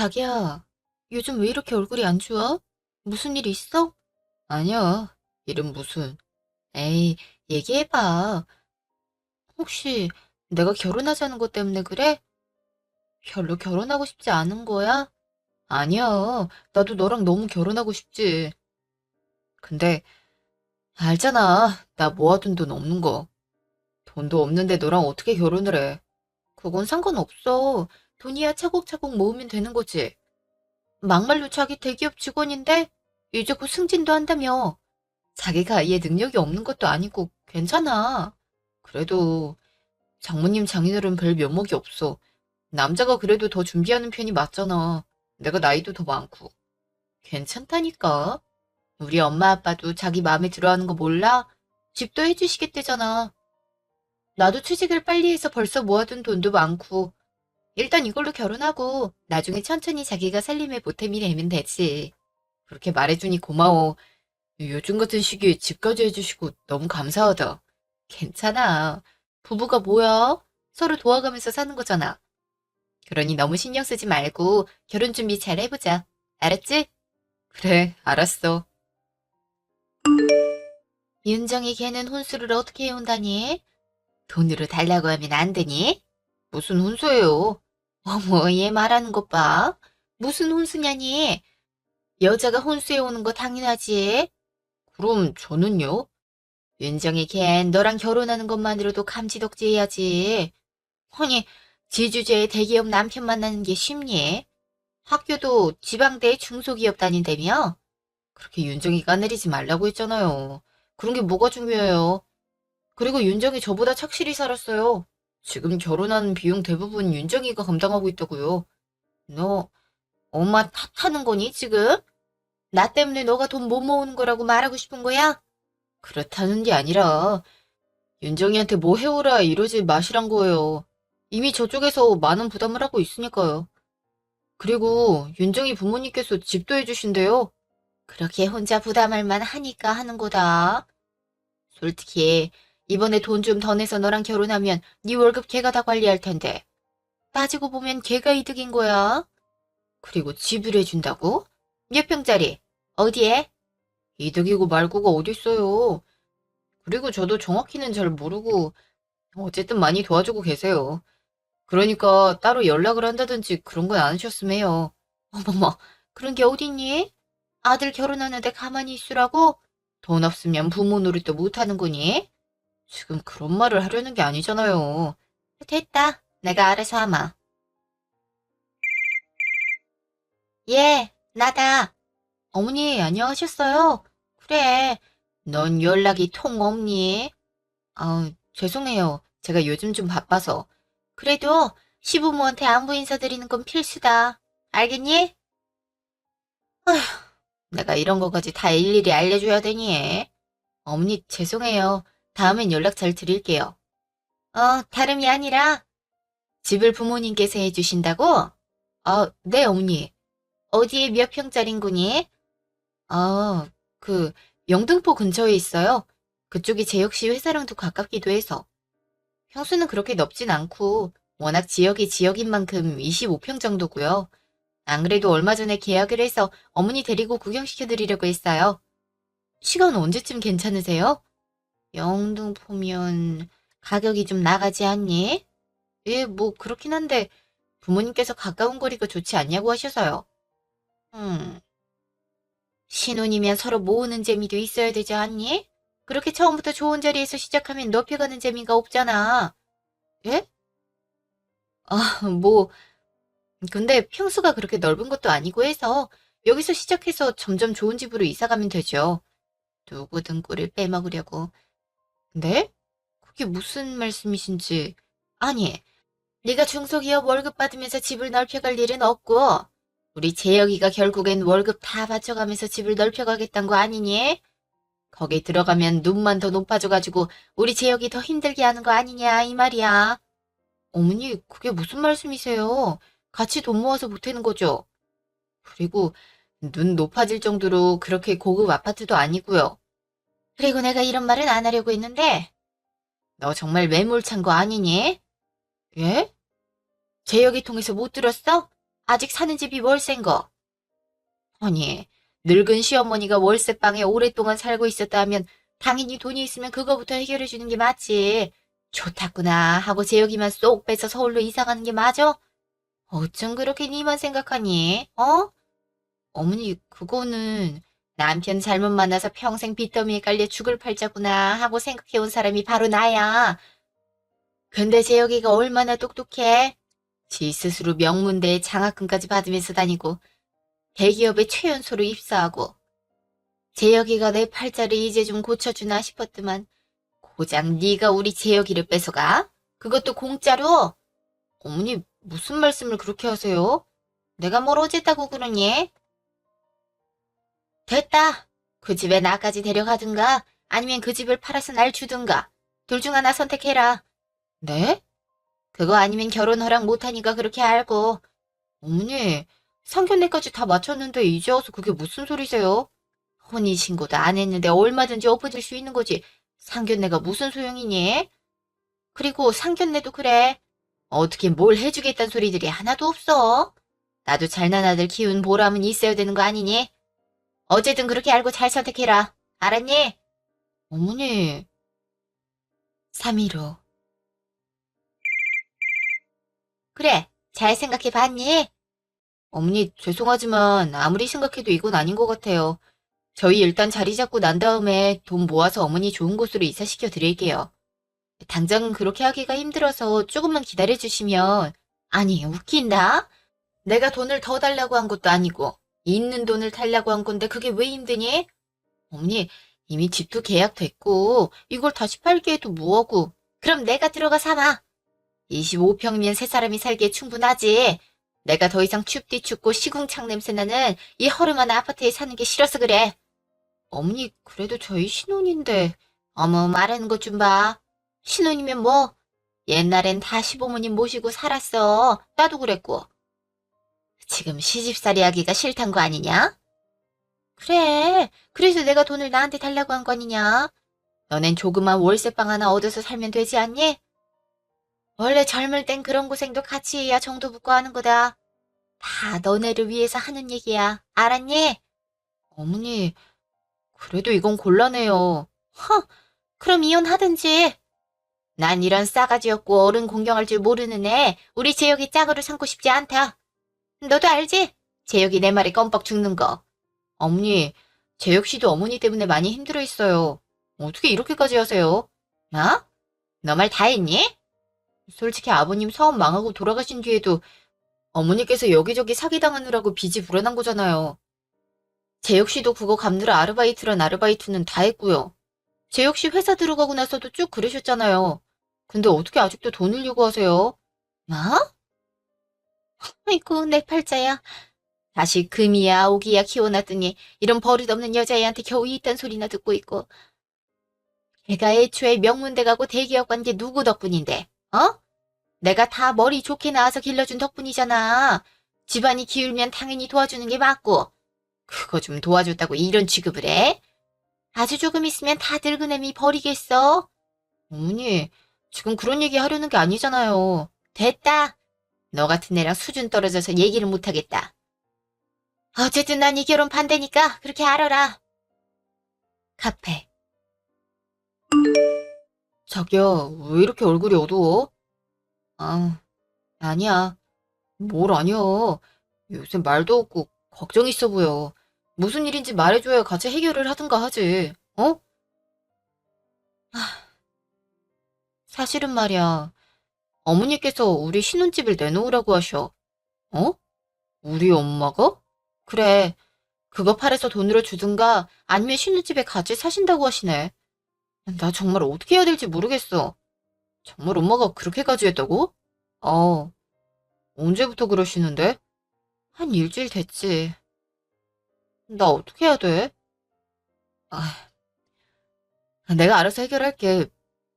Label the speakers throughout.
Speaker 1: 자기야, 요즘 왜 이렇게 얼굴이 안 좋아? 무슨 일 있어? 아니야, 일은 무슨. 에이, 얘기해봐. 혹시 내가 결혼하자는 것 때문에 그래? 별로 결혼하고 싶지 않은 거야? 아니야, 나도 너랑 너무 결혼하고 싶지. 근데 알잖아, 나 모아둔 돈 없는 거. 돈도 없는데 너랑 어떻게 결혼을 해? 그건 상관없어. 돈이야 차곡차곡 모으면 되는 거지. 막말로 자기 대기업 직원인데 이제 곧 승진도 한다며. 자기가 아예 능력이 없는 것도 아니고 괜찮아. 그래도 장모님 장인어른 별 면목이 없어. 남자가 그래도 더 준비하는 편이 맞잖아. 내가 나이도 더 많고. 괜찮다니까. 우리 엄마 아빠도 자기 마음에 들어하는 거 몰라? 집도 해주시겠대잖아. 나도 취직을 빨리 해서 벌써 모아둔 돈도 많고. 일단 이걸로 결혼하고 나중에 천천히 자기가 살림의 보탬이 되면 되지. 그렇게 말해주니 고마워. 요즘 같은 시기에 집까지 해주시고 너무 감사하다. 괜찮아. 부부가 뭐야? 서로 도와가면서 사는 거잖아. 그러니 너무 신경 쓰지 말고 결혼 준비 잘 해보자. 알았지? 그래, 알았어. 윤정이 걔는 혼수를 어떻게 해온다니? 돈으로 달라고 하면 안 되니? 무슨 혼수예요? 어머, 얘 말하는 것 봐. 무슨 혼수냐니? 여자가 혼수해 오는 거 당연하지. 그럼 저는요? 윤정이 걘 너랑 결혼하는 것만으로도 감지덕지해야지. 아니, 지주제에 대기업 남편 만나는 게 쉽니? 학교도 지방대 중소기업 다닌다며? 그렇게 윤정이 까내리지 말라고 했잖아요. 그런 게 뭐가 중요해요. 그리고 윤정이 저보다 착실히 살았어요. 지금 결혼하는 비용 대부분 윤정이가 감당하고 있다고요. 너 엄마 탓하는 거니 지금? 나 때문에 너가 돈 못 모으는 거라고 말하고 싶은 거야? 그렇다는 게 아니라 윤정이한테 뭐 해오라 이러지 마시란 거예요. 이미 저쪽에서 많은 부담을 하고 있으니까요. 그리고 윤정이 부모님께서 집도 해주신대요. 그렇게 혼자 부담할 만하니까 하는 거다. 솔직히 이번에 돈 좀 더 내서 너랑 결혼하면 네 월급 걔가 다 관리할 텐데. 따지고 보면 걔가 이득인 거야. 그리고 집을 해준다고? 몇 평짜리? 어디에? 이득이고 말고가 어딨어요. 그리고 저도 정확히는 잘 모르고 어쨌든 많이 도와주고 계세요. 그러니까 따로 연락을 한다든지 그런 건 안 하셨으면 해요. 어머머, 그런 게 어딨니? 아들 결혼하는데 가만히 있으라고? 돈 없으면 부모 노릇도 못하는 거니? 지금 그런 말을 하려는 게 아니잖아요. 됐다. 내가 알아서 하마. 예, 나다. 어머니, 안녕하셨어요? 그래, 넌 연락이 통 없니? 죄송해요. 제가 요즘 좀 바빠서. 그래도 시부모한테 안부 인사드리는 건 필수다. 알겠니? 아휴, 내가 이런 거까지 다 일일이 알려줘야 되니? 어머니, 죄송해요. 다음엔 연락 잘 드릴게요. 다름이 아니라 집을 부모님께서 해주신다고? 네, 어머니. 어디에 몇 평짜린 거니? 아, 그, 영등포 근처에 있어요. 그쪽이 제 역시 회사랑도 가깝기도 해서. 평수는 그렇게 넓진 않고, 워낙 지역이 지역인 만큼 25평 정도고요. 안 그래도 얼마 전에 계약을 해서 어머니 데리고 구경시켜드리려고 했어요. 시간 언제쯤 괜찮으세요? 영등포면 가격이 좀 나가지 않니? 예, 뭐 그렇긴 한데 부모님께서 가까운 거리가 좋지 않냐고 하셔서요. 음, 신혼이면 서로 모으는 재미도 있어야 되지 않니? 그렇게 처음부터 좋은 자리에서 시작하면 높여가는 재미가 없잖아. 예? 뭐 근데 평수가 그렇게 넓은 것도 아니고 해서 여기서 시작해서 점점 좋은 집으로 이사 가면 되죠. 누구 등골을 빼먹으려고. 네? 그게 무슨 말씀이신지. 아니, 네가 중소기업 월급 받으면서 집을 넓혀갈 일은 없고 우리 재혁이가 결국엔 월급 다 바쳐가면서 집을 넓혀가겠다는 거 아니니? 거기 들어가면 눈만 더 높아져가지고 우리 재혁이 더 힘들게 하는 거 아니냐 이 말이야. 어머니 그게 무슨 말씀이세요? 같이 돈 모아서 보태는 거죠. 그리고 눈 높아질 정도로 그렇게 고급 아파트도 아니고요. 그리고 내가 이런 말은 안 하려고 했는데 너 정말 매몰찬 거 아니니? 예? 재혁이 통해서 못 들었어? 아직 사는 집이 월세인 거. 아니, 늙은 시어머니가 월세방에 오랫동안 살고 있었다 하면 당연히 돈이 있으면 그거부터 해결해 주는 게 맞지. 좋다구나 하고 재혁이만 쏙 빼서 서울로 이사 가는 게 맞아? 어쩜 그렇게 니만 생각하니? 어? 어머니, 그거는 남편 잘못 만나서 평생 빚더미에 깔려 죽을 팔자구나 하고 생각해온 사람이 바로 나야. 근데 재혁이가 얼마나 똑똑해? 지 스스로 명문대에 장학금까지 받으면서 다니고 대기업에 최연소로 입사하고 재혁이가 내 팔자를 이제 좀 고쳐주나 싶었더만 고작 네가 우리 재혁이를 뺏어가? 그것도 공짜로? 어머니 무슨 말씀을 그렇게 하세요? 내가 뭘 어쨌다고 그러니? 됐다. 그 집에 나까지 데려가든가 아니면 그 집을 팔아서 날 주든가 둘 중 하나 선택해라. 네? 그거 아니면 결혼 허락 못하니까 그렇게 알고. 어머니, 상견례까지 다 마쳤는데 이제 와서 그게 무슨 소리세요? 혼인신고도 안 했는데 얼마든지 엎어질 수 있는 거지. 상견례가 무슨 소용이니? 그리고 상견례도 그래. 어떻게 뭘 해주겠다는 소리들이 하나도 없어. 나도 잘난 아들 키운 보람은 있어야 되는 거 아니니? 어쨌든 그렇게 알고 잘 선택해라. 알았니? 어머니, 3일 후. 그래, 잘 생각해 봤니? 어머니, 죄송하지만 아무리 생각해도 이건 아닌 것 같아요. 저희 일단 자리 잡고 난 다음에 돈 모아서 어머니 좋은 곳으로 이사시켜 드릴게요. 당장 그렇게 하기가 힘들어서 조금만 기다려 주시면. 아니, 웃긴다? 내가 돈을 더 달라고 한 것도 아니고 있는 돈을 달라고 한 건데 그게 왜 힘드니? 어머니, 이미 집도 계약됐고 이걸 다시 팔게 해도 뭐하고. 그럼 내가 들어가 사마. 25평이면 세 사람이 살기에 충분하지. 내가 더 이상 춥디 춥고 시궁창 냄새나는 이 허름한 아파트에 사는 게 싫어서 그래. 어머니, 그래도 저희 신혼인데. 어머, 말하는 것 좀 봐. 신혼이면 뭐? 옛날엔 다 시부모님 모시고 살았어. 나도 그랬고. 지금 시집살이 하기가 싫단 거 아니냐? 그래. 그래서 내가 돈을 나한테 달라고 한 거 아니냐? 너넨 조그만 월세방 하나 얻어서 살면 되지 않니? 원래 젊을 땐 그런 고생도 같이 해야 정도 붙고 하는 거다. 다 너네를 위해서 하는 얘기야. 알았니? 어머니, 그래도 이건 곤란해요. 허, 그럼 이혼하든지. 난 이런 싸가지 없고 어른 공경할 줄 모르는 애, 우리 재혁이 짝으로 삼고 싶지 않다. 너도 알지? 재혁이 내 말에 껌뻑 죽는 거. 어머니, 재혁 씨도 어머니 때문에 많이 힘들어 했어요. 어떻게 이렇게까지 하세요? 나? 너 말 다 했니? 솔직히 아버님 사업 망하고 돌아가신 뒤에도 어머니께서 여기저기 사기당하느라고 빚이 불어난 거잖아요. 재혁 씨도 그거 갚느라 아르바이트란 아르바이트는 다 했고요. 재혁 씨 회사 들어가고 나서도 쭉 그러셨잖아요. 근데 어떻게 아직도 돈을 요구하세요? 뭐? 아이고, 내 팔자야. 다시 금이야, 오기야 키워놨더니 이런 버릇없는 여자애한테 겨우 이딴 소리나 듣고 있고. 걔가 애초에 명문대 가고 대기업 간 게 누구 덕분인데, 어? 내가 다 머리 좋게 나와서 길러준 덕분이잖아. 집안이 기울면 당연히 도와주는 게 맞고. 그거 좀 도와줬다고 이런 취급을 해? 아주 조금 있으면 다 늙은 애미 버리겠어. 어머니, 지금 그런 얘기 하려는 게 아니잖아요. 됐다. 너 같은 애랑 수준 떨어져서 얘기를 못하겠다. 어쨌든 난 이 결혼 반대니까 그렇게 알아라. 카페. 자기야, 왜 이렇게 얼굴이 어두워? 아, 아니야. 뭘 아니야. 요새 말도 없고 걱정 있어 보여. 무슨 일인지 말해줘야 같이 해결을 하든가 하지. 어? 사실은 말이야. 어머니께서 우리 신혼집을 내놓으라고 하셔. 어? 우리 엄마가? 그래. 그거 팔아서 돈으로 주든가 아니면 신혼집에 같이 사신다고 하시네. 나 정말 어떻게 해야 될지 모르겠어. 정말 엄마가 그렇게까지 했다고? 어, 언제부터 그러시는데? 한 일주일 됐지. 나 어떻게 해야 돼? 아, 내가 알아서 해결할게.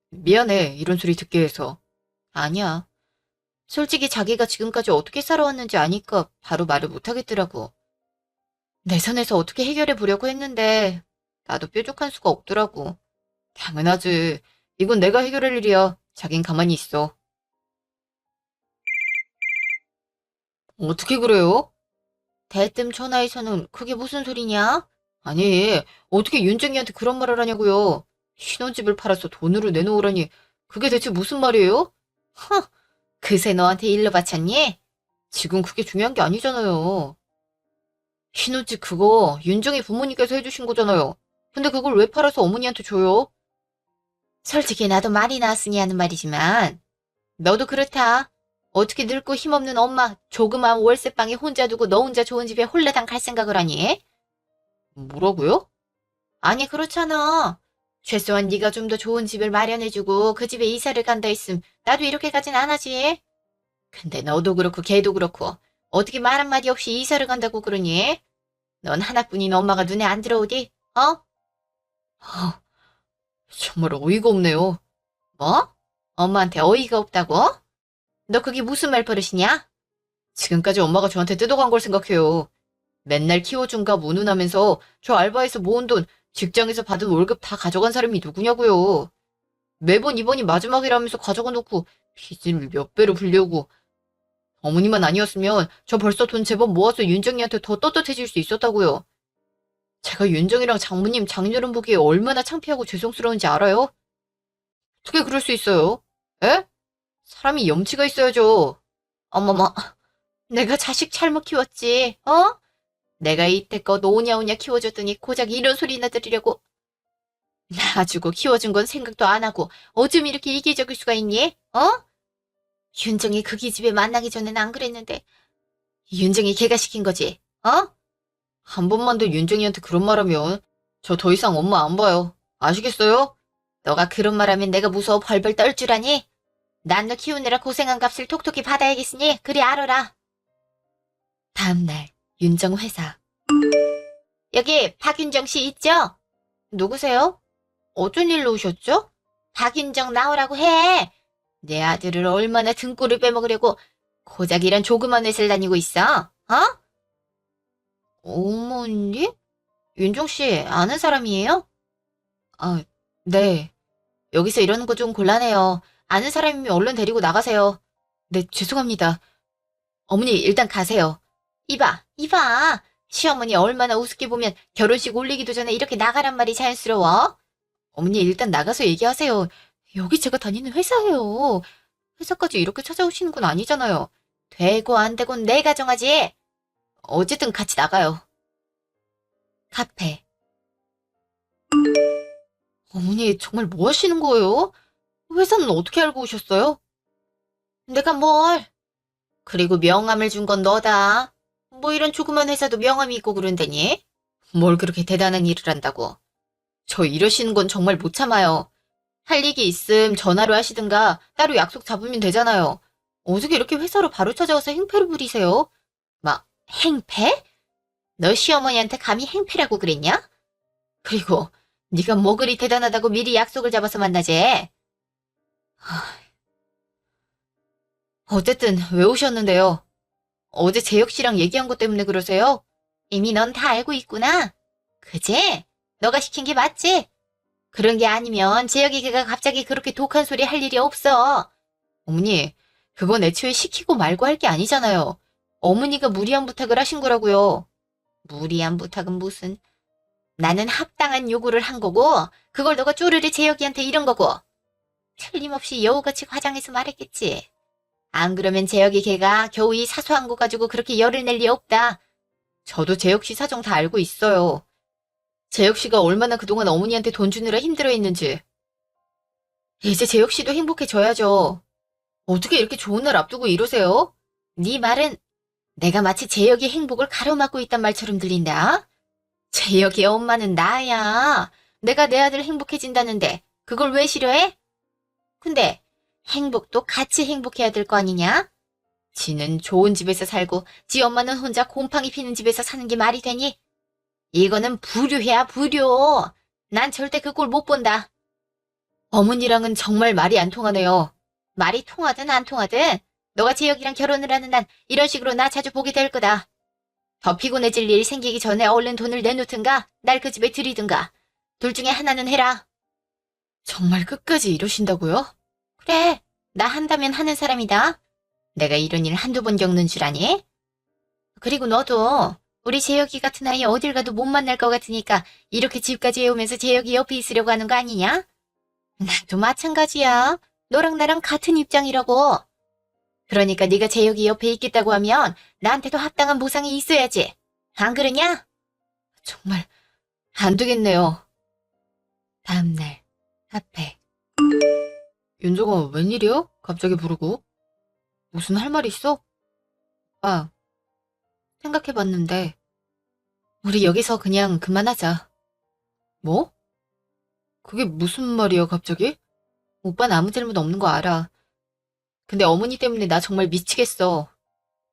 Speaker 1: 미안해, 이런 소리 듣게 해서. 아니야. 솔직히 자기가 지금까지 어떻게 살아왔는지 아니까 바로 말을 못하겠더라고. 내 선에서 어떻게 해결해 보려고 했는데 나도 뾰족한 수가 없더라고. 당연하지. 이건 내가 해결할 일이야. 자긴 가만히 있어. 어떻게 그래요? 대뜸 전화해서는 그게 무슨 소리냐? 아니, 어떻게 윤정이한테 그런 말을 하냐고요? 신혼집을 팔아서 돈으로 내놓으라니 그게 대체 무슨 말이에요? 허, 그새 너한테 일러 바쳤니? 지금 그게 중요한 게 아니잖아요. 신혼집 그거 윤정이 부모님께서 해주신 거잖아요. 근데 그걸 왜 팔아서 어머니한테 줘요? 솔직히 나도 말이 나왔으니 하는 말이지만 너도 그렇다. 어떻게 늙고 힘없는 엄마 조그만 월세방에 혼자 두고 너 혼자 좋은 집에 홀라당 갈 생각을 하니? 뭐라고요? 아니 그렇잖아. 최소한 네가 좀 더 좋은 집을 마련해주고 그 집에 이사를 간다 했음 나도 이렇게까진 안 하지. 근데 너도 그렇고 걔도 그렇고 어떻게 말 한마디 없이 이사를 간다고 그러니? 넌 하나뿐인 엄마가 눈에 안 들어오디? 어? 아, 정말 어이가 없네요. 뭐? 엄마한테 어이가 없다고? 너 그게 무슨 말버릇이냐? 지금까지 엄마가 저한테 뜯어간 걸 생각해요. 맨날 키워준가 무능하면서 저 알바에서 모은 돈, 직장에서 받은 월급 다 가져간 사람이 누구냐고요. 매번 이번이 마지막이라면서 가져가 놓고 빚을 몇 배로 불려오고 어머니만 아니었으면 저 벌써 돈 제법 모아서 윤정이한테 더 떳떳해질 수 있었다고요. 제가 윤정이랑 장모님 장인어른 보기에 얼마나 창피하고 죄송스러운지 알아요? 어떻게 그럴 수 있어요? 에? 사람이 염치가 있어야죠. 어머머, 내가 자식 잘못 키웠지, 어? 내가 이때껏 오냐오냐 키워줬더니 고작 이런 소리나 들으려고. 낳아주고 키워준 건 생각도 안 하고 어쩜 이렇게 이기적일 수가 있니? 어? 윤정이 그 기집애 만나기 전엔 안 그랬는데 윤정이 걔가 시킨 거지, 어? 한 번만 더 윤정이한테 그런 말하면 저 더 이상 엄마 안 봐요. 아시겠어요? 너가 그런 말하면 내가 무서워 벌벌 떨 줄 아니? 난 너 키우느라 고생한 값을 톡톡히 받아야겠으니 그리 알아라. 다음날 윤정 회사. 여기 박윤정 씨 있죠? 누구세요? 어쩐 일로 오셨죠? 박윤정 나오라고 해. 내 아들을 얼마나 등골을 빼먹으려고 고작 이런 조그만 회사를 다니고 있어? 어? 어머니? 윤종 씨 아는 사람이에요? 아, 네. 여기서 이러는 거 좀 곤란해요. 아는 사람이면 얼른 데리고 나가세요. 네, 죄송합니다. 어머니 일단 가세요. 이봐, 이봐. 시어머니 얼마나 우습게 보면 결혼식 올리기도 전에 이렇게 나가란 말이 자연스러워? 어머니 일단 나가서 얘기하세요. 여기 제가 다니는 회사예요. 회사까지 이렇게 찾아오시는 건 아니잖아요. 되고 안 되고는 내가 정하지. 어쨌든 같이 나가요. 카페. 어머니 정말 뭐 하시는 거예요? 회사는 어떻게 알고 오셨어요? 내가 뭘? 그리고 명함을 준 건 너다. 뭐 이런 조그만 회사도 명함이 있고 그런다니? 뭘 그렇게 대단한 일을 한다고. 저 이러시는 건 정말 못 참아요. 할 얘기 있음 전화로 하시든가 따로 약속 잡으면 되잖아요. 어떻게 이렇게 회사로 바로 찾아와서 행패를 부리세요? 막 행패? 너 시어머니한테 감히 행패라고 그랬냐? 그리고 네가 뭐 그리 대단하다고 미리 약속을 잡아서 만나재? 어쨌든 왜 오셨는데요? 어제 재혁 씨랑 얘기한 것 때문에 그러세요? 이미 넌 다 알고 있구나. 그지? 너가 시킨 게 맞지? 그런 게 아니면 재혁이 걔가 갑자기 그렇게 독한 소리 할 일이 없어. 어머니, 그건 애초에 시키고 말고 할 게 아니잖아요. 어머니가 무리한 부탁을 하신 거라고요. 무리한 부탁은 무슨. 나는 합당한 요구를 한 거고 그걸 너가 쪼르르 재혁이한테 이런 거고. 틀림없이 여우같이 과장해서 말했겠지. 안 그러면 재혁이 걔가 겨우 이 사소한 거 가지고 그렇게 열을 낼 리 없다. 저도 재혁 씨 사정 다 알고 있어요. 재혁 씨가 얼마나 그동안 어머니한테 돈 주느라 힘들어했는지. 이제 재혁 씨도 행복해져야죠. 어떻게 이렇게 좋은 날 앞두고 이러세요? 네 말은 내가 마치 재혁이 행복을 가로막고 있단 말처럼 들린다. 재혁이 엄마는 나야. 내가 내 아들 행복해진다는데 그걸 왜 싫어해? 근데 행복도 같이 행복해야 될 거 아니냐? 지는 좋은 집에서 살고 지 엄마는 혼자 곰팡이 피는 집에서 사는 게 말이 되니? 이거는 불효야, 불효. 난 절대 그 꼴 못 본다. 어머니랑은 정말 말이 안 통하네요. 말이 통하든 안 통하든 너가 재혁이랑 결혼을 하는 난 이런 식으로 나 자주 보게 될 거다. 더 피곤해질 일 생기기 전에 얼른 돈을 내놓든가 날 그 집에 들이든가. 둘 중에 하나는 해라. 정말 끝까지 이러신다고요? 그래, 나 한다면 하는 사람이다. 내가 이런 일 한두 번 겪는 줄 아니? 그리고 너도 우리 재혁이 같은 아이 어딜 가도 못 만날 것 같으니까 이렇게 집까지 해오면서 재혁이 옆에 있으려고 하는 거 아니냐? 나도 마찬가지야. 너랑 나랑 같은 입장이라고. 그러니까 네가 재혁이 옆에 있겠다고 하면 나한테도 합당한 보상이 있어야지. 안 그러냐? 정말 안 되겠네요. 다음날 카페. 윤정아, 웬일이야? 갑자기 부르고. 무슨 할 말 있어? 아, 생각해봤는데 우리 여기서 그냥 그만하자. 뭐? 그게 무슨 말이야, 갑자기? 오빠는 아무 잘못 없는 거 알아. 근데 어머니 때문에 나 정말 미치겠어.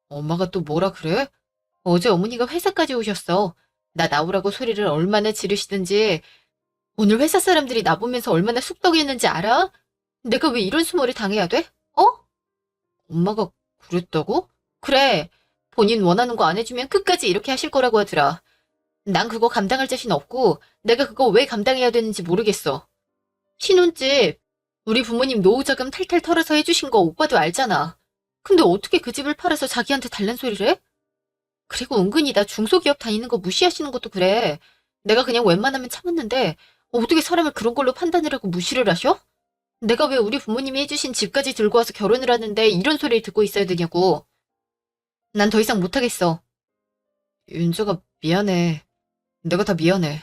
Speaker 1: 엄마가 또 뭐라 그래? 어제 어머니가 회사까지 오셨어. 나 나오라고 소리를 얼마나 지르시든지. 오늘 회사 사람들이 나 보면서 얼마나 쑥덕이었는지 알아? 내가 왜 이런 수모를 당해야 돼? 어? 엄마가 그랬다고? 그래. 본인 원하는 거 안 해주면 끝까지 이렇게 하실 거라고 하더라. 난 그거 감당할 자신 없고 내가 그거 왜 감당해야 되는지 모르겠어. 신혼집 우리 부모님 노후자금 탈탈 털어서 해주신 거 오빠도 알잖아. 근데 어떻게 그 집을 팔아서 자기한테 달란 소리를 해? 그리고 은근히 나 중소기업 다니는 거 무시하시는 것도 그래. 내가 그냥 웬만하면 참았는데 어떻게 사람을 그런 걸로 판단을 하고 무시를 하셔? 내가 왜 우리 부모님이 해주신 집까지 들고 와서 결혼을 하는데 이런 소리를 듣고 있어야 되냐고. 난 더 이상 못하겠어. 윤주가 미안해. 내가 다 미안해.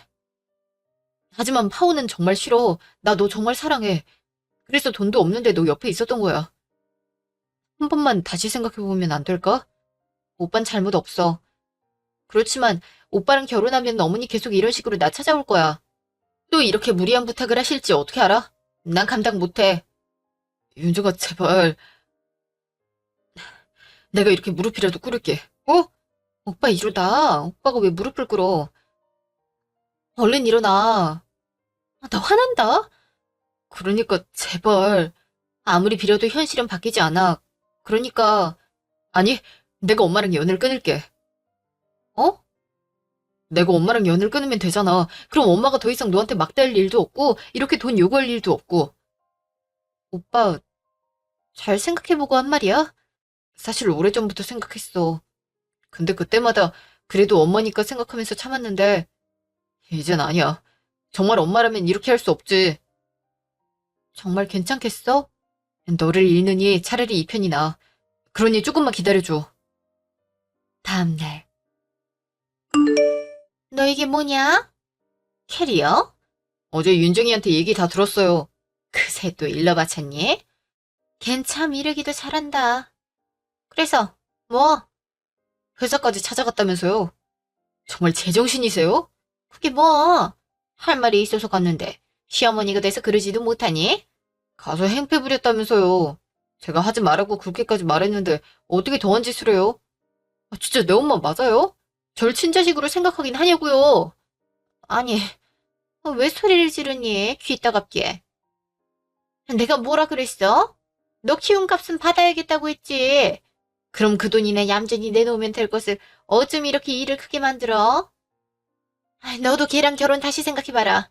Speaker 1: 하지만 파혼은 정말 싫어. 나 너 정말 사랑해. 그래서 돈도 없는데 너 옆에 있었던 거야. 한 번만 다시 생각해보면 안 될까? 오빤 잘못 없어. 그렇지만 오빠랑 결혼하면 어머니 계속 이런 식으로 나 찾아올 거야. 또 이렇게 무리한 부탁을 하실지 어떻게 알아? 난 감당 못해. 윤주가 제발. 내가 이렇게 무릎이라도 꿇을게. 어? 오빠 이러다. 오빠가 왜 무릎을 꿇어? 얼른 일어나. 나 화난다. 그러니까 제발. 아무리 빌어도 현실은 바뀌지 않아. 그러니까 아니, 내가 엄마랑 연을 끊을게. 어? 내가 엄마랑 연을 끊으면 되잖아. 그럼 엄마가 더 이상 너한테 막대할 일도 없고 이렇게 돈 요구할 일도 없고. 오빠 잘 생각해보고 한 말이야? 사실 오래전부터 생각했어. 근데 그때마다 그래도 엄마니까 생각하면서 참았는데 이젠 아니야. 정말 엄마라면 이렇게 할 수 없지. 정말 괜찮겠어? 너를 잃느니 차라리 이 편이 나아. 그러니 조금만 기다려줘. 다음날. 너 이게 뭐냐? 캐리어? 어제 윤정이한테 얘기 다 들었어요. 그새 또 일러 바쳤니? 걘 참 이러기도 잘한다. 그래서 뭐? 회사까지 찾아갔다면서요. 정말 제정신이세요? 그게 뭐? 할 말이 있어서 갔는데 시어머니가 돼서 그러지도 못하니? 가서 행패 부렸다면서요. 제가 하지 말라고 그렇게까지 말했는데 어떻게 더한 짓을 해요? 아, 진짜 내 엄마 맞아요? 절 친자식으로 생각하긴 하냐고요. 아니, 왜 소리를 지르니? 귀 따갑게. 내가 뭐라 그랬어? 너 키운 값은 받아야겠다고 했지. 그럼 그 돈이나 얌전히 내놓으면 될 것을 어쩜 이렇게 일을 크게 만들어? 너도 걔랑 결혼 다시 생각해봐라.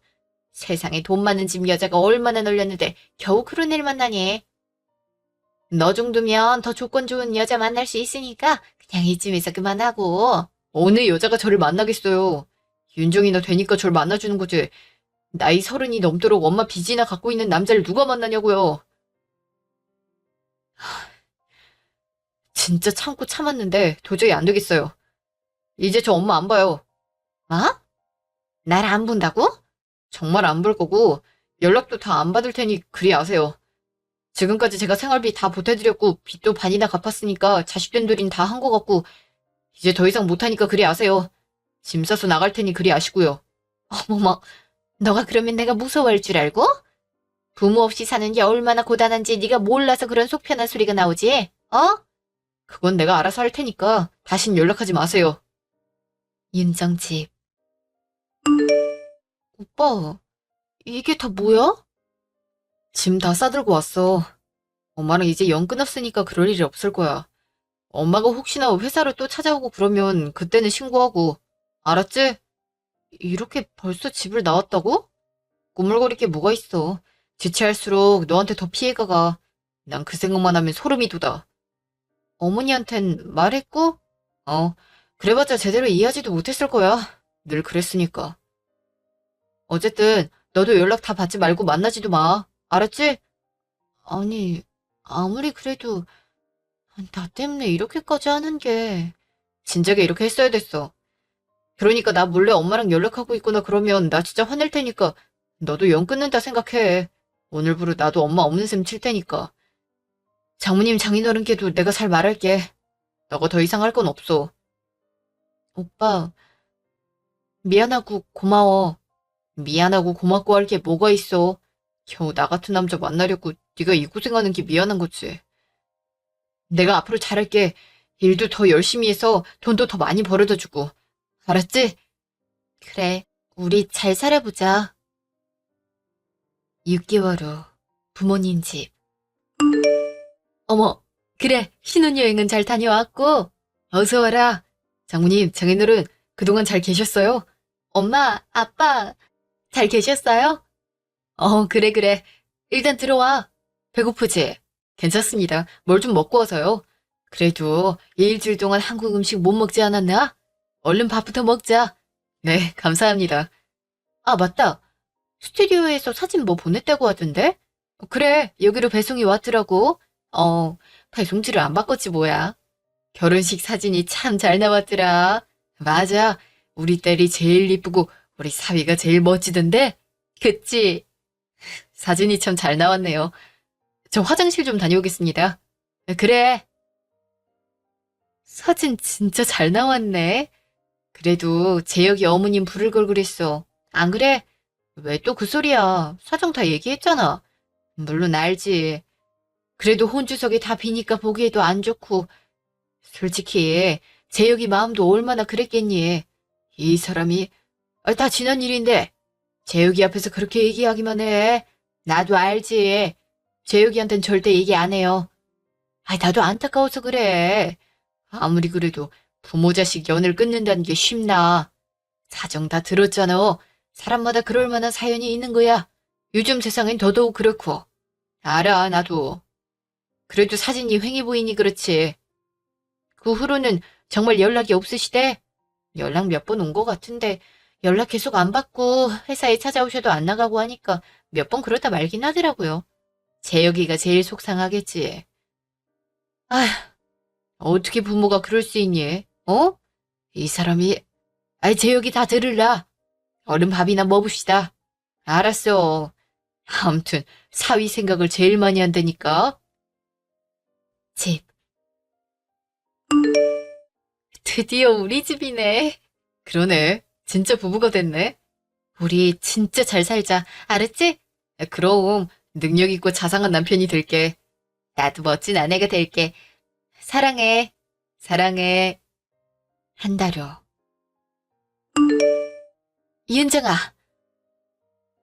Speaker 1: 세상에 돈 많은 집 여자가 얼마나 널렸는데 겨우 그런 일 만나니. 너 정도면 더 조건 좋은 여자 만날 수 있으니까 그냥 이쯤에서 그만하고. 어느 여자가 저를 만나겠어요. 윤정이나 되니까 저를 만나주는 거지. 나이 30이 넘도록 엄마 빚이나 갖고 있는 남자를 누가 만나냐고요. 진짜 참고 참았는데 도저히 안 되겠어요. 이제 저 엄마 안 봐요. 뭐? 날 안 본다고? 정말 안 볼 거고 연락도 다 안 받을 테니 그리 아세요. 지금까지 제가 생활비 다 보태드렸고 빚도 반이나 갚았으니까 자식된 돌인 다 한 거 같고 이제 더 이상 못하니까 그리 아세요. 짐 싸서 나갈 테니 그리 아시고요. 어머머, 너가 그러면 내가 무서워할 줄 알고? 부모 없이 사는 게 얼마나 고단한지 네가 몰라서 그런 속편한 소리가 나오지? 어? 그건 내가 알아서 할 테니까 다신 연락하지 마세요. 윤정집. 오빠, 이게 다 뭐야? 짐 다 싸들고 왔어. 엄마랑 이제 연 끊었으니까 그럴 일이 없을 거야. 엄마가 혹시나 회사를 또 찾아오고 그러면 그때는 신고하고. 알았지? 이렇게 벌써 집을 나왔다고? 꾸물거릴 게 뭐가 있어. 지체할수록 너한테 더 피해가 가. 난 그 생각만 하면 소름이 돋아. 어머니한텐 말했고? 어, 그래봤자 제대로 이해하지도 못했을 거야. 늘 그랬으니까. 어쨌든 너도 연락 다 받지 말고 만나지도 마. 알았지? 아니, 아무리 그래도 나 때문에 이렇게까지 하는 게 진작에 이렇게 했어야 됐어. 그러니까 나 몰래 엄마랑 연락하고 있거나 그러면 나 진짜 화낼 테니까 너도 연 끊는다 생각해. 오늘부로 나도 엄마 없는 셈 칠 테니까. 장모님 장인어른께도 내가 잘 말할게. 너가 더 이상 할 건 없어. 오빠, 미안하고 고마워. 미안하고 고맙고 할 게 뭐가 있어. 겨우 나 같은 남자 만나려고 네가 이 고생하는 게 미안한 거지. 내가 앞으로 잘할게. 일도 더 열심히 해서 돈도 더 많이 벌어다 주고. 알았지? 그래, 우리 잘 살아보자. 6개월 후 부모님 집. 어머, 그래, 신혼여행은 잘 다녀왔고. 어서 와라. 장모님, 장인어른, 그동안 잘 계셨어요? 엄마, 아빠, 잘 계셨어요? 그래, 그래. 일단 들어와. 배고프지? 괜찮습니다. 뭘 좀 먹고 와서요. 그래도 일주일 동안 한국 음식 못 먹지 않았나? 얼른 밥부터 먹자. 네, 감사합니다. 아, 맞다. 스튜디오에서 사진 뭐 보냈다고 하던데? 그래, 여기로 배송이 왔더라고. 어, 배송지를 안 바꿨지 뭐야. 결혼식 사진이 참 잘 나왔더라. 맞아. 우리 딸이 제일 이쁘고 우리 사위가 제일 멋지던데? 그치? 사진이 참 잘 나왔네요. 저 화장실 좀 다녀오겠습니다. 그래. 사진 진짜 잘 나왔네. 그래도 재혁이 어머님 부를 걸 그랬어. 안 그래? 왜 또 그 소리야? 사정 다 얘기했잖아. 물론 알지. 그래도 혼주석에 다 비니까 보기에도 안 좋고. 솔직히 재혁이 마음도 얼마나 그랬겠니. 이 사람이 다 지난 일인데 재혁이 앞에서 그렇게 얘기하기만 해. 나도 알지. 재혁이한텐 절대 얘기 안 해요. 나도 안타까워서 그래. 아무리 그래도 부모 자식 연을 끊는다는 게 쉽나. 사정 다 들었잖아. 사람마다 그럴 만한 사연이 있는 거야. 요즘 세상엔 더더욱 그렇고. 알아, 나도. 그래도 사진이 횡해 보이니 그렇지. 그 후로는 정말 연락이 없으시대? 연락 몇 번 온 것 같은데 연락 계속 안 받고 회사에 찾아오셔도 안 나가고 하니까 몇 번 그러다 말긴 하더라고요. 재혁이가 제일 속상하겠지. 아휴, 어떻게 부모가 그럴 수 있니? 어? 이 사람이, 재혁이 다 들을라. 얼른 밥이나 먹읍시다. 알았어. 아무튼 사위 생각을 제일 많이 한다니까. 집. 드디어 우리 집이네. 그러네. 진짜 부부가 됐네. 우리 진짜 잘 살자. 알았지? 그럼 능력 있고 자상한 남편이 될게. 나도 멋진 아내가 될게. 사랑해. 사랑해. 한 달 후. 이은정아.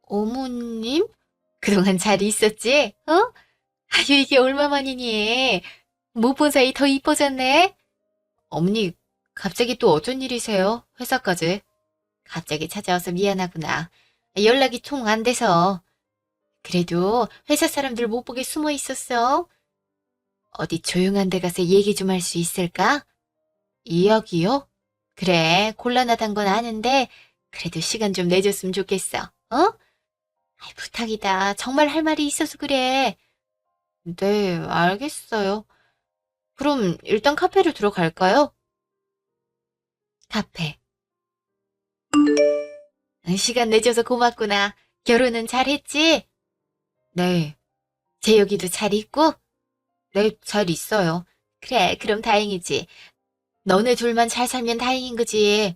Speaker 1: 어머님? 그동안 잘 있었지? 아유, 이게 얼마만이니? 못 본 사이 더 이뻐졌네? 어머니, 갑자기 또 어쩐 일이세요? 회사까지. 갑자기 찾아와서 미안하구나. 연락이 통 안 돼서. 그래도 회사 사람들 못 보게 숨어 있었어. 어디 조용한 데 가서 얘기 좀 할 수 있을까? 이야기요? 그래, 곤란하단 건 아는데, 그래도 시간 좀 내줬으면 좋겠어. 부탁이다. 정말 할 말이 있어서 그래. 네, 알겠어요. 그럼 일단 카페로 들어갈까요? 카페. 시간 내줘서 고맙구나. 결혼은 잘했지? 네. 재혁이도 잘 있고? 네, 잘 있어요. 그래, 그럼 다행이지. 너네 둘만 잘 살면 다행인 거지.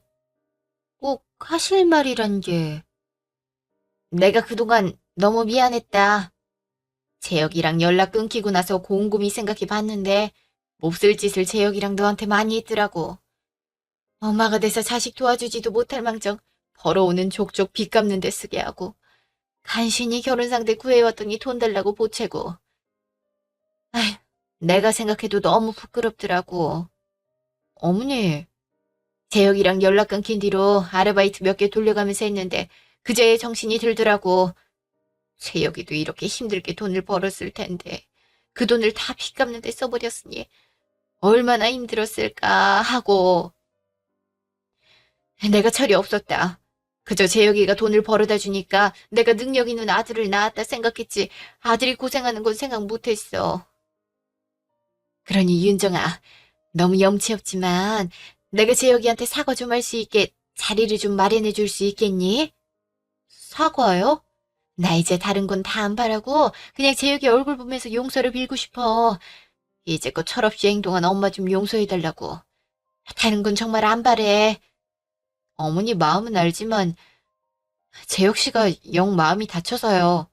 Speaker 1: 꼭 하실 말이란 게. 내가 그동안 너무 미안했다. 재혁이랑 연락 끊기고 나서 곰곰이 생각해 봤는데 몹쓸 짓을 재혁이랑 너한테 많이 했더라고. 엄마가 돼서 자식 도와주지도 못할 망정 벌어오는 족족 빚 갚는 데 쓰게 하고 간신히 결혼 상대 구해왔더니 돈 달라고 보채고. 아휴, 내가 생각해도 너무 부끄럽더라고. 어머니, 재혁이랑 연락 끊긴 뒤로 아르바이트 몇 개 돌려가면서 했는데 그제야 정신이 들더라고. 재혁이도 이렇게 힘들게 돈을 벌었을 텐데 그 돈을 다 빚 갚는 데 써버렸으니 얼마나 힘들었을까 하고. 내가 철이 없었다. 그저 재혁이가 돈을 벌어다 주니까 내가 능력 있는 아들을 낳았다 생각했지 아들이 고생하는 건 생각 못했어. 그러니 윤정아, 너무 염치 없지만 내가 재혁이한테 사과 좀 할 수 있게 자리를 좀 마련해 줄 수 있겠니? 사과요? 나 이제 다른 건 다 안 바라고 그냥 재혁이 얼굴 보면서 용서를 빌고 싶어. 이제껏 철없이 행동한 엄마 좀 용서해달라고. 다른 건 정말 안 바래. 어머니 마음은 알지만 재혁 씨가 영 마음이 다쳐서요.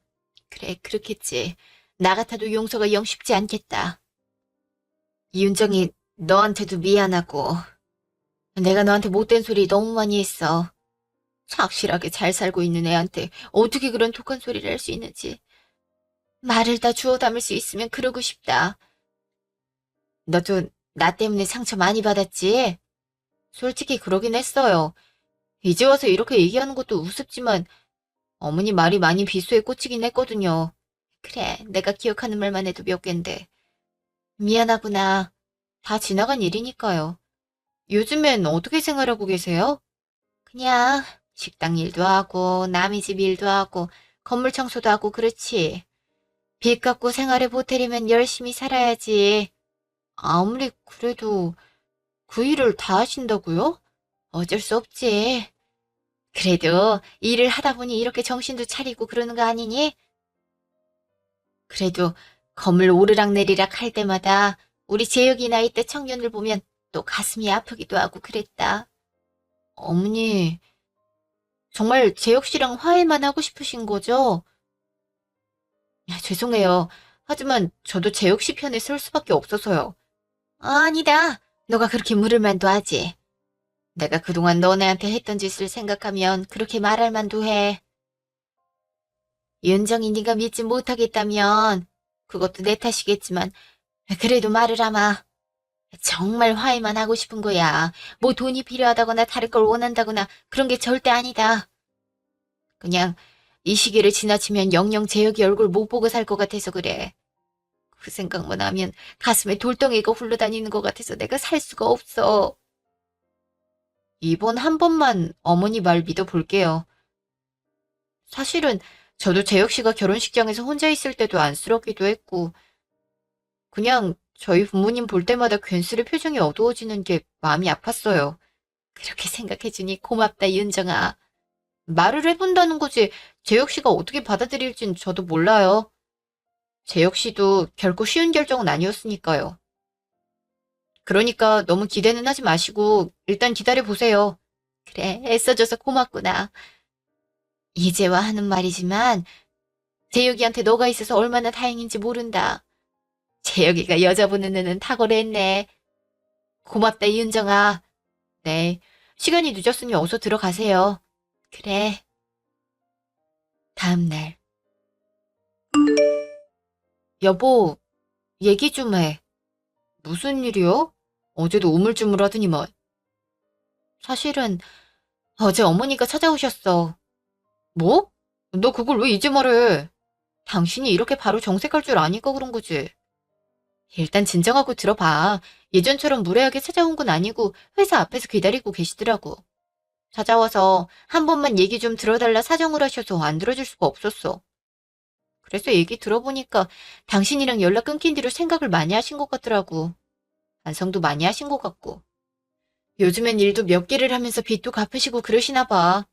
Speaker 1: 그래, 그렇겠지. 나 같아도 용서가 영 쉽지 않겠다. 이윤정이 너한테도 미안하고 내가 너한테 못된 소리 너무 많이 했어. 착실하게 잘 살고 있는 애한테 어떻게 그런 독한 소리를 할 수 있는지. 말을 다 주워 담을 수 있으면 그러고 싶다. 너도 나 때문에 상처 많이 받았지? 솔직히 그러긴 했어요. 이제 와서 이렇게 얘기하는 것도 우습지만 어머니 말이 많이 비수에 꽂히긴 했거든요. 그래, 내가 기억하는 말만 해도 몇 갠데. 미안하구나. 다 지나간 일이니까요. 요즘엔 어떻게 생활하고 계세요? 그냥 식당 일도 하고 남의 집 일도 하고 건물 청소도 하고 그렇지. 빚 갚고 생활에 보태려면 열심히 살아야지. 아무리 그래도 그 일을 다 하신다고요? 어쩔 수 없지. 그래도 일을 하다 보니 이렇게 정신도 차리고 그러는 거 아니니? 그래도 건물 오르락내리락 할 때마다 우리 재혁이 나이 때 청년을 보면 또 가슴이 아프기도 하고 그랬다. 어머니, 정말 재혁 씨랑 화해만 하고 싶으신 거죠? 야, 죄송해요. 하지만 저도 재혁 씨 편에 설 수밖에 없어서요. 아니다. 너가 그렇게 물을 만도 하지. 내가 그동안 너네한테 했던 짓을 생각하면 그렇게 말할 만도 해. 윤정이 네가 믿지 못하겠다면 그것도 내 탓이겠지만 그래도 말을 하마. 정말 화해만 하고 싶은 거야. 뭐 돈이 필요하다거나 다른 걸 원한다거나 그런 게 절대 아니다. 그냥 이 시기를 지나치면 영영 재혁이 얼굴 못 보고 살 것 같아서 그래. 그 생각만 하면 가슴에 돌덩이가 굴러다니는 것 같아서 내가 살 수가 없어. 이번 한 번만 어머니 말 믿어볼게요. 사실은 저도 재혁 씨가 결혼식장에서 혼자 있을 때도 안쓰럽기도 했고 그냥 저희 부모님 볼 때마다 괜스레 표정이 어두워지는 게 마음이 아팠어요. 그렇게 생각해주니 고맙다, 윤정아. 말을 해본다는 거지 재혁 씨가 어떻게 받아들일진 저도 몰라요. 재혁 씨도 결코 쉬운 결정은 아니었으니까요. 그러니까 너무 기대는 하지 마시고 일단 기다려보세요. 그래, 애써줘서 고맙구나. 이제와 하는 말이지만 재혁이한테 너가 있어서 얼마나 다행인지 모른다. 재혁이가 여자 보는 눈은 탁월했네. 고맙다, 윤정아. 네, 시간이 늦었으니 어서 들어가세요. 그래. 다음 날. 여보, 얘기 좀 해. 무슨 일이요? 어제도 우물쭈물하더니만. 사실은 어제 어머니가 찾아오셨어. 뭐? 너 그걸 왜 이제 말해? 당신이 이렇게 바로 정색할 줄 아니까 그런 거지. 일단 진정하고 들어봐. 예전처럼 무례하게 찾아온 건 아니고 회사 앞에서 기다리고 계시더라고. 찾아와서 한 번만 얘기 좀 들어달라 사정을 하셔서 안 들어줄 수가 없었어. 그래서 얘기 들어보니까 당신이랑 연락 끊긴 뒤로 생각을 많이 하신 것 같더라고. 반성도 많이 하신 것 같고. 요즘엔 일도 몇 개를 하면서 빚도 갚으시고 그러시나 봐.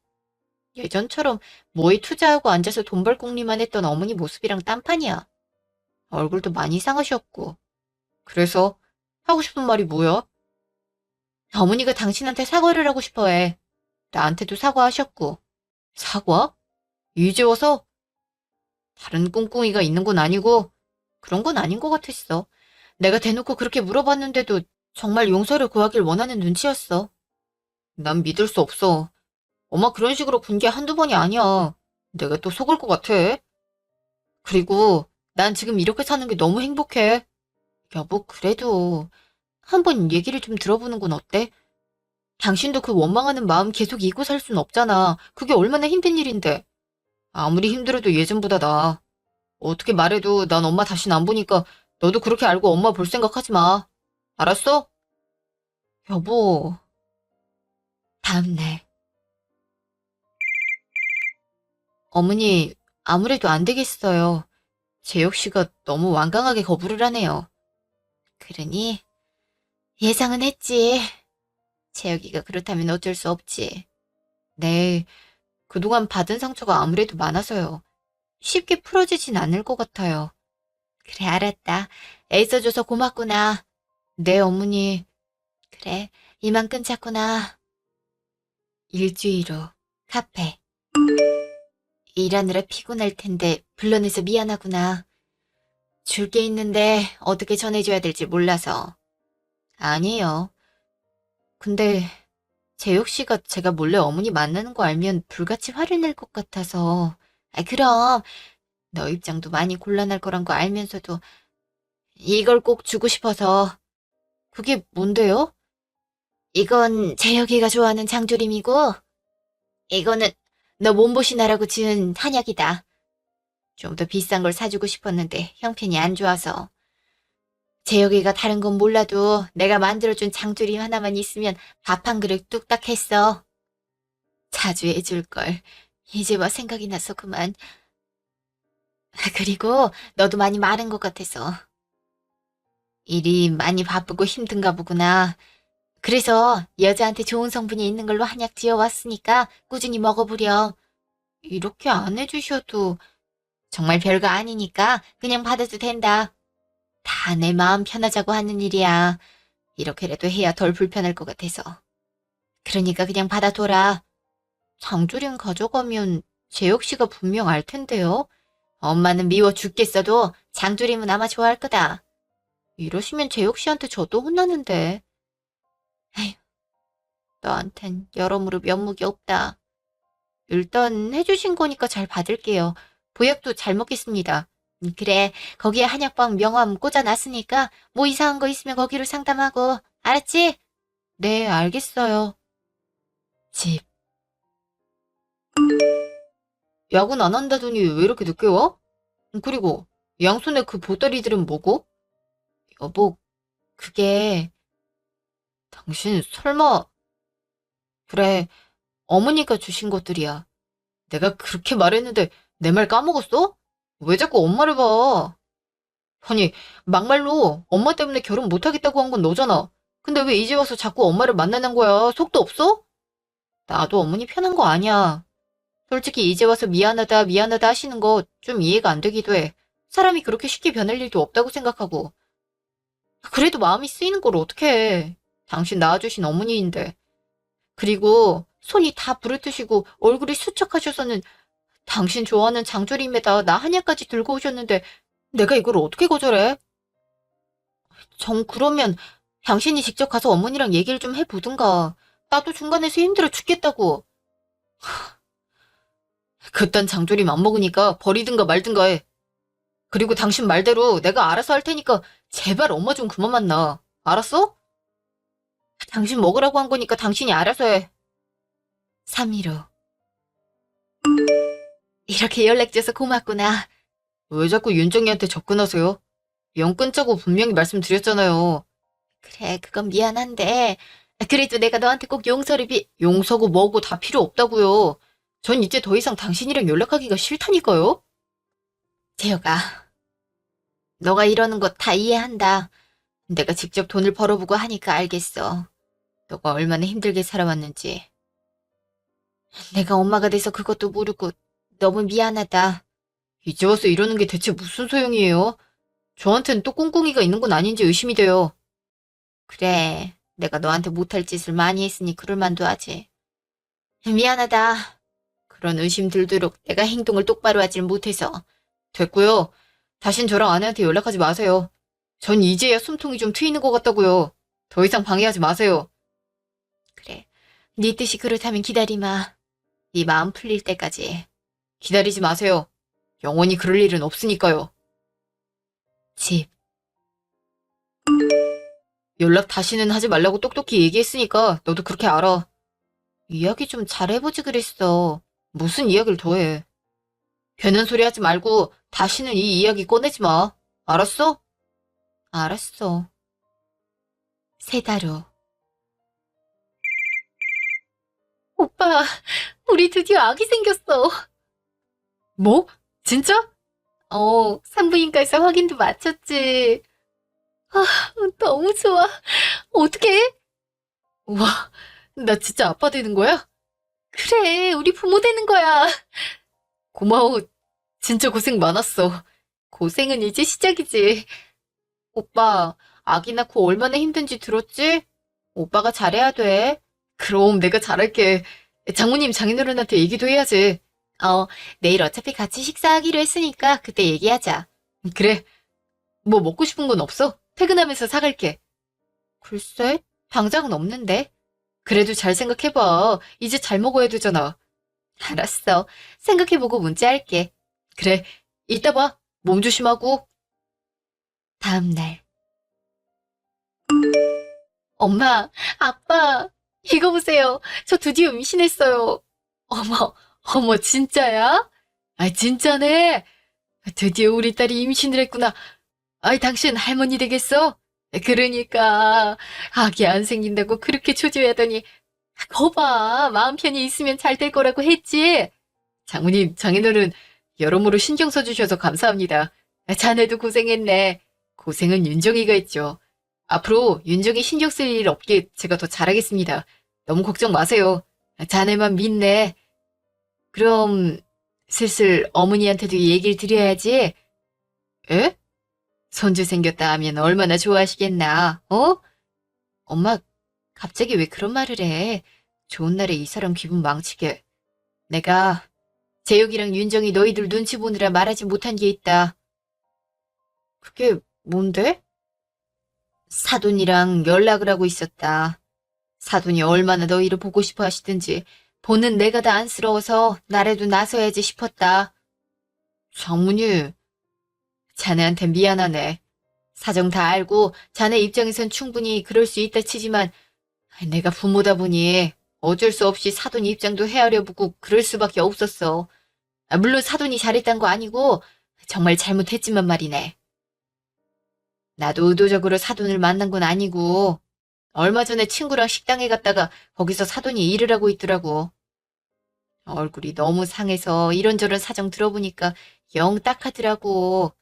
Speaker 1: 예전처럼 뭐에 투자하고 앉아서 돈 벌 궁리만 했던 어머니 모습이랑 딴판이야. 얼굴도 많이 상하셨고. 그래서 하고 싶은 말이 뭐야? 어머니가 당신한테 사과를 하고 싶어 해. 나한테도 사과하셨고. 사과? 이제 와서? 다른 꿍꿍이가 있는 건 아니고 그런 건 아닌 것 같았어. 내가 대놓고 그렇게 물어봤는데도 정말 용서를 구하길 원하는 눈치였어. 난 믿을 수 없어. 엄마 그런 식으로 군 게 한두 번이 아니야. 내가 또 속을 것 같아. 그리고 난 지금 이렇게 사는 게 너무 행복해. 여보, 그래도 한번 얘기를 좀 들어보는 건 어때? 당신도 그 원망하는 마음 계속 잊고 살 순 없잖아. 그게 얼마나 힘든 일인데. 아무리 힘들어도 예전보다 나아. 어떻게 말해도 난 엄마 다시는 안 보니까 너도 그렇게 알고 엄마 볼 생각 하지 마. 알았어? 여보, 다음날. 어머니, 아무래도 안 되겠어요. 재혁 씨가 너무 완강하게 거부를 하네요. 그러니 예상은 했지. 재혁이가 그렇다면 어쩔 수 없지. 네, 그동안 받은 상처가 아무래도 많아서요. 쉽게 풀어지진 않을 것 같아요. 그래, 알았다. 애써줘서 고맙구나. 네, 어머니. 그래, 이만 끊자꾸나. 일주일 후, 카페. 일하느라 피곤할 텐데 불러내서 미안하구나. 줄 게 있는데 어떻게 전해줘야 될지 몰라서. 아니에요. 근데 재혁 씨가 제가 몰래 어머니 만나는 거 알면 불같이 화를 낼 것 같아서. 그럼 너 입장도 많이 곤란할 거란 거 알면서도 이걸 꼭 주고 싶어서. 그게 뭔데요? 이건 재혁이가 좋아하는 장조림이고, 이거는 너 몸보신하라고 지은 한약이다. 좀 더 비싼 걸 사주고 싶었는데 형편이 안 좋아서. 재혁이가 다른 건 몰라도 내가 만들어준 장조림 하나만 있으면 밥 한 그릇 뚝딱 했어. 자주 해줄 걸. 이제 와 생각이 나서 그만. 그리고 너도 많이 마른 것 같아서. 일이 많이 바쁘고 힘든가 보구나. 그래서 여자한테 좋은 성분이 있는 걸로 한약 지어왔으니까 꾸준히 먹어보렴. 이렇게 안 해주셔도 정말 별거 아니니까 그냥 받아도 된다. 다 내 마음 편하자고 하는 일이야. 이렇게라도 해야 덜 불편할 것 같아서. 그러니까 그냥 받아둬라. 장조림 가져가면 재혁 씨가 분명 알 텐데요. 엄마는 미워 죽겠어도 장조림은 아마 좋아할 거다. 이러시면 재혁 씨한테 저도 혼나는데. 에휴, 너한텐 여러모로 면목이 없다. 일단 해주신 거니까 잘 받을게요. 보약도 잘 먹겠습니다. 그래, 거기에 한약방 명함 꽂아놨으니까 뭐 이상한 거 있으면 거기로 상담하고. 알았지? 네, 알겠어요. 집. 야근 안 한다더니 왜 이렇게 늦게 와? 그리고 양손에 그 보따리들은 뭐고? 여보, 그게 당신 설마. 그래, 어머니가 주신 것들이야. 내가 그렇게 말했는데 내 말 까먹었어? 왜 자꾸 엄마를 봐? 아니, 막말로 엄마 때문에 결혼 못하겠다고 한 건 너잖아. 근데 왜 이제 와서 자꾸 엄마를 만나는 거야? 속도 없어? 나도 어머니 편한 거 아니야. 솔직히 이제 와서 미안하다, 미안하다 하시는 거 좀 이해가 안 되기도 해. 사람이 그렇게 쉽게 변할 일도 없다고 생각하고. 그래도 마음이 쓰이는 걸 어떡해. 해. 당신 낳아주신 어머니인데. 그리고 손이 다 부르트시고 얼굴이 수척하셔서는 당신 좋아하는 장조림에다 나 한약까지 들고 오셨는데 내가 이걸 어떻게 거절해? 정 그러면 당신이 직접 가서 어머니랑 얘기를 좀 해보든가. 나도 중간에서 힘들어 죽겠다고. 그딴 장조림 안 먹으니까 버리든가 말든가 해. 그리고 당신 말대로 내가 알아서 할 테니까 제발 엄마 좀 그만 만나. 알았어? 당신 먹으라고 한 거니까 당신이 알아서 해. 3일 후. 이렇게 연락줘서 고맙구나. 왜 자꾸 윤정이한테 접근하세요? 영 끊자고 분명히 말씀드렸잖아요. 그래, 그건 미안한데. 그래도 내가 너한테 꼭 용서고 뭐고 다 필요 없다고요. 전 이제 더 이상 당신이랑 연락하기가 싫다니까요. 재혁아, 너가 이러는 거 다 이해한다. 내가 직접 돈을 벌어보고 하니까 알겠어. 너가 얼마나 힘들게 살아왔는지. 내가 엄마가 돼서 그것도 모르고 너무 미안하다. 이제 와서 이러는 게 대체 무슨 소용이에요? 저한텐 또 꿍꿍이가 있는 건 아닌지 의심이 돼요. 그래, 내가 너한테 못할 짓을 많이 했으니 그럴 만도 하지. 미안하다. 그런 의심 들도록 내가 행동을 똑바로 하질 못해서. 됐고요. 다신 저랑 아내한테 연락하지 마세요. 전 이제야 숨통이 좀 트이는 것 같다고요. 더 이상 방해하지 마세요. 그래, 네 뜻이 그렇다면 기다리마. 네 마음 풀릴 때까지. 기다리지 마세요. 영원히 그럴 일은 없으니까요. 집. 연락 다시는 하지 말라고 똑똑히 얘기했으니까 너도 그렇게 알아. 이야기 좀 잘해보지 그랬어. 무슨 이야기를 더 해. 괜한 소리 하지 말고 다시는 이 이야기 꺼내지 마. 알았어? 알았어. 3달 후. 오빠, 우리 드디어 아기 생겼어. 뭐? 진짜? 산부인과에서 확인도 마쳤지. 아, 너무 좋아. 어떡해? 우와, 나 진짜 아빠 되는 거야? 그래, 우리 부모 되는 거야. 고마워. 진짜 고생 많았어. 고생은 이제 시작이지. 오빠, 아기 낳고 얼마나 힘든지 들었지? 오빠가 잘해야 돼. 그럼 내가 잘할게. 장모님, 장인어른한테 얘기도 해야지. 어, 내일 어차피 같이 식사하기로 했으니까 그때 얘기하자. 그래. 뭐 먹고 싶은 건 없어? 퇴근하면서 사갈게. 글쎄, 당장은 없는데. 그래도 잘 생각해봐. 이제 잘 먹어야 되잖아. 알았어. 생각해보고 문자할게. 그래, 이따 봐. 몸 조심하고. 다음날. 엄마, 아빠, 이거 보세요. 저 드디어 임신했어요. 어머, 어머, 진짜야? 아, 진짜네. 드디어 우리 딸이 임신을 했구나. 아이, 당신 할머니 되겠어? 그러니까, 아기 안 생긴다고 그렇게 초조해하더니, 거봐, 마음 편히 있으면 잘 될 거라고 했지. 장모님, 장인어른, 여러모로 신경 써주셔서 감사합니다. 자네도 고생했네. 고생은 윤정이가 했죠. 앞으로 윤정이 신경 쓸 일 없게 제가 더 잘하겠습니다. 너무 걱정 마세요. 자네만 믿네. 그럼 슬슬 어머니한테도 얘기를 드려야지. 에? 손주 생겼다 하면 얼마나 좋아하시겠나, 어? 엄마, 갑자기 왜 그런 말을 해? 좋은 날에 이 사람 기분 망치게. 내가 재욱이랑 윤정이 너희들 눈치 보느라 말하지 못한 게 있다. 그게 뭔데? 사돈이랑 연락을 하고 있었다. 사돈이 얼마나 너희를 보고 싶어 하시든지 보는 내가 다 안쓰러워서 나라도 나서야지 싶었다. 장모님, 자네한테 미안하네. 사정 다 알고 자네 입장에선 충분히 그럴 수 있다 치지만 내가 부모다 보니 어쩔 수 없이 사돈 입장도 헤아려 보고 그럴 수밖에 없었어. 물론 사돈이 잘했단 거 아니고 정말 잘못했지만 말이네. 나도 의도적으로 사돈을 만난 건 아니고 얼마 전에 친구랑 식당에 갔다가 거기서 사돈이 일을 하고 있더라고. 얼굴이 너무 상해서 이런저런 사정 들어보니까 영 딱하더라고.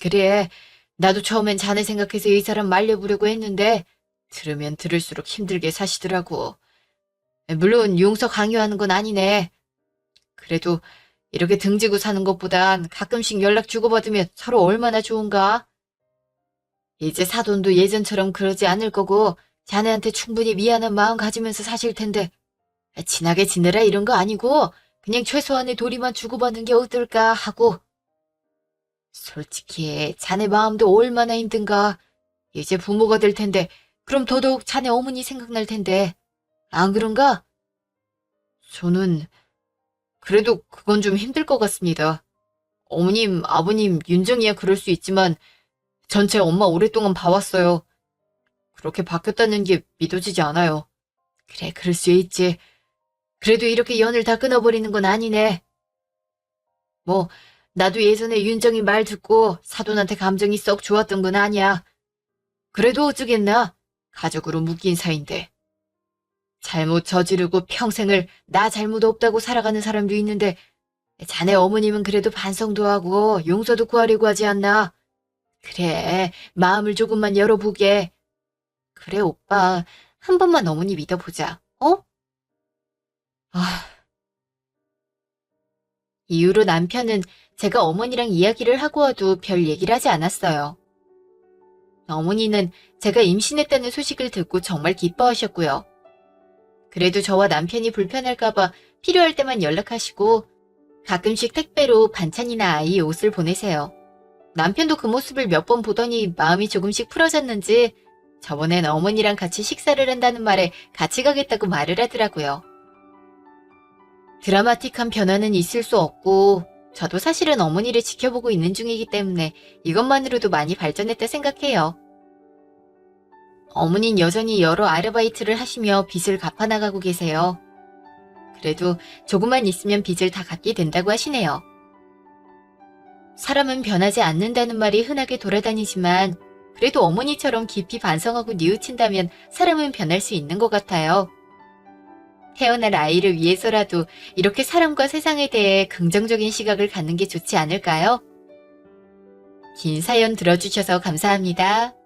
Speaker 1: 그래, 나도 처음엔 자네 생각해서 이 사람 말려보려고 했는데 들으면 들을수록 힘들게 사시더라고. 물론 용서 강요하는 건 아니네. 그래도 이렇게 등지고 사는 것보단 가끔씩 연락 주고받으면 서로 얼마나 좋은가? 이제 사돈도 예전처럼 그러지 않을 거고 자네한테 충분히 미안한 마음 가지면서 사실 텐데 친하게 지내라 이런 거 아니고 그냥 최소한의 도리만 주고받는 게 어떨까 하고. 솔직히 자네 마음도 얼마나 힘든가. 이제 부모가 될 텐데 그럼 더더욱 자네 어머니 생각날 텐데 안 그런가? 저는 그래도 그건 좀 힘들 것 같습니다. 어머님, 아버님, 윤정이야 그럴 수 있지만 전 제 엄마 오랫동안 봐왔어요. 그렇게 바뀌었다는 게 믿어지지 않아요. 그래, 그럴 수 있지. 그래도 이렇게 연을 다 끊어버리는 건 아니네. 뭐, 나도 예전에 윤정이 말 듣고 사돈한테 감정이 썩 좋았던 건 아니야. 그래도 어쩌겠나. 가족으로 묶인 사이인데. 잘못 저지르고 평생을 나 잘못 없다고 살아가는 사람도 있는데 자네 어머님은 그래도 반성도 하고 용서도 구하려고 하지 않나. 그래, 마음을 조금만 열어보게. 그래, 오빠. 한 번만 어머니 믿어보자. 어? 아, 이후로 남편은 제가 어머니랑 이야기를 하고 와도 별 얘기를 하지 않았어요. 어머니는 제가 임신했다는 소식을 듣고 정말 기뻐하셨고요. 그래도 저와 남편이 불편할까봐 필요할 때만 연락하시고 가끔씩 택배로 반찬이나 아이 옷을 보내세요. 남편도 그 모습을 몇 번 보더니 마음이 조금씩 풀어졌는지 저번엔 어머니랑 같이 식사를 한다는 말에 같이 가겠다고 말을 하더라고요. 드라마틱한 변화는 있을 수 없고 저도 사실은 어머니를 지켜보고 있는 중이기 때문에 이것만으로도 많이 발전했다 생각해요. 어머니는 여전히 여러 아르바이트를 하시며 빚을 갚아나가고 계세요. 그래도 조금만 있으면 빚을 다 갚게 된다고 하시네요. 사람은 변하지 않는다는 말이 흔하게 돌아다니지만 그래도 어머니처럼 깊이 반성하고 뉘우친다면 사람은 변할 수 있는 것 같아요. 태어날 아이를 위해서라도 이렇게 사람과 세상에 대해 긍정적인 시각을 갖는 게 좋지 않을까요? 긴 사연 들어주셔서 감사합니다.